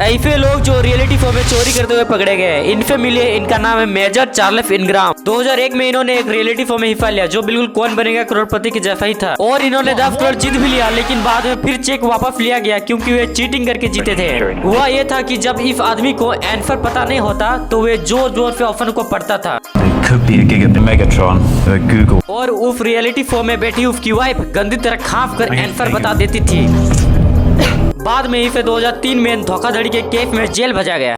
ऐसे लोग जो रियलिटी शो में चोरी करते हुए पकड़े गए, इनसे मिले। इनका नाम है मेजर चार्ल्स इनग्राम। 2001 में इन्होंने एक रियलिटी शो में हिस्सा लिया जो बिल्कुल कौन बनेगा करोड़पति के जैसा ही था, और इन्होंने 10 करोड़ जीत भी लिया। लेकिन बाद में फिर चेक वापस लिया गया क्योंकि वे चीटिंग करके जीते थे। हुआ ये था कि जब इस आदमी को आंसर पता नहीं होता तो वे जोर जोर से ऑप्शन को पढ़ता था। Could be a gig at Megatron or Google. और उस रियलिटी शो में बैठी उसकी वाइफ गंदी तरह खांफ कर आंसर बता देती थी। बाद में इसे 2003 में धोखाधड़ी के केस में जेल भेजा गया।